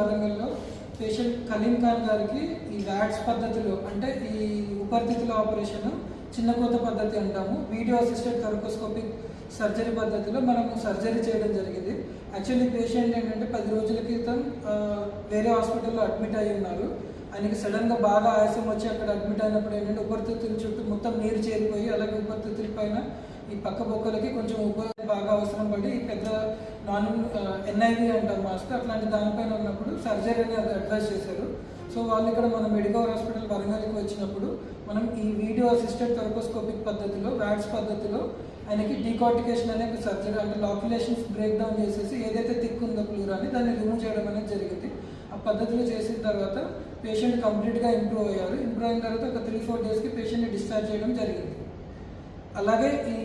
వరంగల్లో పేషెంట్ కలీం ఖాన్ గారికి ఈ వ్యాట్స్ పద్ధతిలో అంటే ఈ ఉపరితిత్తుల ఆపరేషన్ చిన్న కోత పద్ధతి అంటాము, వీడియో అసిస్టెడ్ థొరకోస్కోపిక్ సర్జరీ పద్ధతిలో మనము సర్జరీ చేయడం జరిగింది. యాక్చువల్లీ పేషెంట్ ఏంటంటే 10 రోజుల క్రితం వేరే హాస్పిటల్లో అడ్మిట్ అయ్యి ఉన్నారు. ఆయనకి సడన్గా బాగా ఆయాసం వచ్చి అక్కడ అడ్మిట్ అయినప్పుడు ఏంటంటే ఉపరితిత్తుల చుట్టూ మొత్తం నీరు చేరిపోయి, అలాగే ఉపరితిత్తుల పైన ఈ పక్క బొక్కలకి కొంచెం బాగా అవసరం పడి ఈ పెద్ద NIV అంటారు మాస్క్, అట్లాంటి దానిపైన ఉన్నప్పుడు సర్జరీ అనేది అడ్వైస్ చేశారు. సో వాళ్ళు ఇక్కడ మన మెడికల్ హాస్పిటల్ వరంగల్కి వచ్చినప్పుడు మనం ఈ వీడియో అసిస్టెడ్ థొరకోస్కోపిక్ పద్ధతిలో వ్యాట్స్ పద్ధతిలో ఆయనకి డీకార్టికేషన్ అనే సర్జరీ అంటే లాక్యులేషన్స్ బ్రేక్ డౌన్ చేసేసి ఏదైతే థిక్ ఉందో ప్లూరాని దాన్ని రిమూవ్ చేయడం అనేది జరిగింది. ఆ పద్ధతిలో చేసిన తర్వాత పేషెంట్ కంప్లీట్గా ఇంప్రూవ్ అయ్యారు. ఇంప్రూవ్ అయిన తర్వాత ఒక 3-4 డేస్కి పేషెంట్ని డిశ్చార్జ్ చేయడం జరిగింది. అలాగే ఈ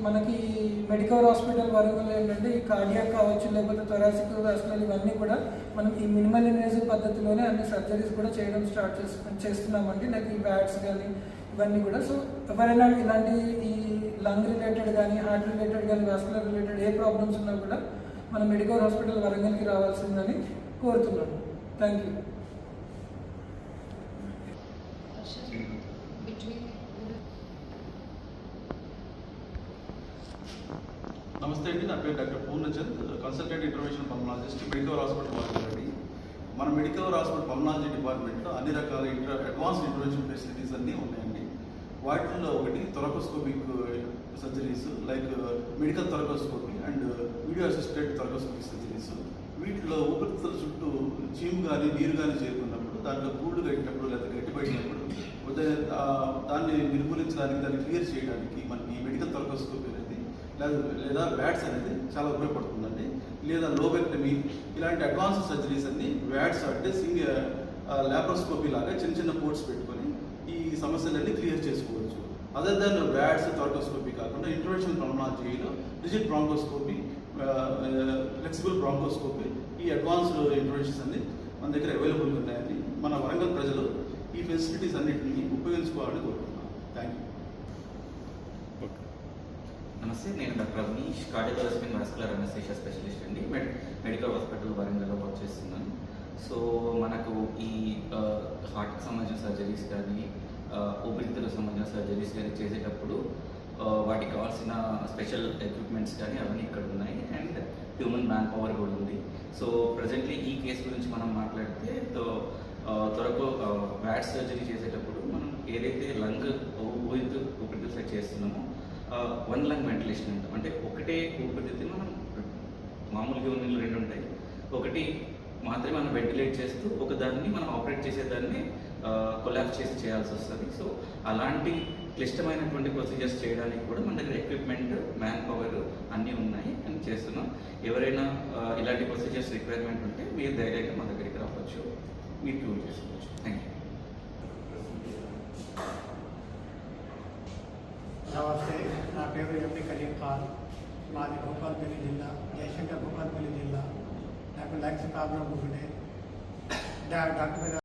మనకి మెడికల్ హాస్పిటల్ వరంగల్ ఏంటంటే ఈ కార్డియాక్ కావచ్చు, లేకపోతే థొరాసిక్ వాస్కులర్ ఇవన్నీ కూడా మనం ఈ మినిమల్ ఇన్వేజివ్ పద్ధతిలోనే అన్ని సర్జరీస్ కూడా చేయడం చేస్తున్నామండి. లైక్ ఈ వ్యాట్స్ కానీ ఇవన్నీ కూడా. సో ఎవరైనా ఇలాంటి ఈ లంగ్ రిలేటెడ్ కానీ, హార్ట్ రిలేటెడ్ కానీ, వాస్కులర్ రిలేటెడ్ ఏ ప్రాబ్లమ్స్ ఉన్నా కూడా మన మెడికల్ హాస్పిటల్ వరంగల్కి రావాల్సిందని కోరుతున్నాను. Thank you. నమస్తే అండి, నా పేరు doctor Purnachand, consultant interventional pulmonologist, medical hospital Warangal. మన మెడికల్ హాస్పిటల్ పల్మనాలజీ డిపార్ట్మెంట్లో అన్ని రకాల అడ్వాన్స్డ్ ఇంటర్వెన్షన్ ఫెసిలిటీస్ అన్నీ ఉన్నాయండి. వాటిల్లో ఒకటి thoracoscopic surgeries like medical thoracoscopy and video assisted thoracoscopic surgeries. వీటిలో ఊపిరితిత్తుల చుట్టూ చీము కానీ నీరు కానీ చేరుకున్నప్పుడు, దాంట్లో గూళ్ళు కట్టినప్పుడు లేదా గట్టి పట్టినప్పుడు దాన్ని నిర్మూలించడానికి, దాన్ని క్లియర్ చేయడానికి మనకి మెడికల్ థొరకోస్కోపీ అనేది లేదా వ్యాట్స్ అనేది చాలా ఉపయోగపడుతుందండి. లేదా లోబెక్టమీ ఇలాంటి అడ్వాన్స్ సర్జరీస్ అన్ని వ్యాట్స్ అంటే ల్యాప్రోస్కోపీ లాగా చిన్న చిన్న పోర్ట్స్ పెట్టుకొని ఈ సమస్యలన్నీ క్లియర్ చేసుకోవచ్చు. అదర్ దాన్ వ్యాట్స్ థొరకోస్కోపీ కాకుండా ఇంటర్వెన్షనల్ పల్మనాలజీలో రిజిడ్ బ్రాంకోస్కోపీ, ఫ్లెక్సిబుల్ బ్రాంకోస్కోపీ, ఈ అడ్వాన్స్డ్ ఇంటర్వెన్షన్స్ అన్ని మన దగ్గర అవైలబుల్గా ఉన్నాయండి. మన వరంగల్ ప్రజలు ఈ ఫెసిలిటీస్ అన్నింటినీ ఉపయోగించుకోవాలని కోరుకుంటున్నాను. Thank you. నమస్తే, నేను doctor Avinish, cardiothoracic and vascular anaesthesia specialist అండి. మెడికల్ హాస్పిటల్ వరంగల్లో వర్క్ చేస్తున్నాను. సో మనకు ఈ హార్ట్కి సంబంధించిన సర్జరీస్ కానీ, ఊపిరితిత్తులకు సంబంధించిన సర్జరీస్ కానీ చేసేటప్పుడు వాటికి కావాల్సిన స్పెషల్ ఎక్విప్మెంట్స్ కానీ అవన్నీ ఇక్కడ ఉన్నాయి అండ్ హ్యూమన్ మ్యాన్ పవర్ కూడా ఉంది. సో ప్రజెంట్లీ ఈ కేసు గురించి మనం మాట్లాడితే వ్యాట్స్ సర్జరీ చేసేటప్పుడు మనం ఏదైతే లంగ్ ఊపిరితిత్తులు సెట్ చేస్తున్నామో 1 లంగ్ వెంటిలేషన్ అంటాం. అంటే ఒకటే ఊపిరితిత్తులు మనం మామూలుగా ఉన్న 2 ఉంటాయి, ఒకటి మాత్రమే మనం వెంటిలేట్ చేస్తూ ఒక దాన్ని మనం ఆపరేట్ చేసేదాన్ని కొలాప్స్ చేసి చేయాల్సి వస్తుంది. సో అలాంటి క్లిష్టమైనటువంటి ప్రొసీజర్స్ చేయడానికి కూడా మన దగ్గర ఎక్విప్మెంట్, మ్యాన్ పవర్ అన్నీ ఉన్నాయి అని చేస్తున్నాం. ఎవరైనా ఇలాంటి ప్రొసీజర్స్ రిక్వైర్మెంట్ ఉంటే మీరు ధైర్యంగా మా దగ్గరికి రావచ్చు, మీరు యూజ్ చేసుకోవచ్చు. Thank you. నమస్తే, నా పేరు ఎంపీ కలీం ఖాన్, మాది భూపాలపల్లి జిల్లా, జయశంకర్ భూపాలపల్లి జిల్లా. నాకు లంగ్స్ ప్రాబ్లం ఉండే డాక్టర్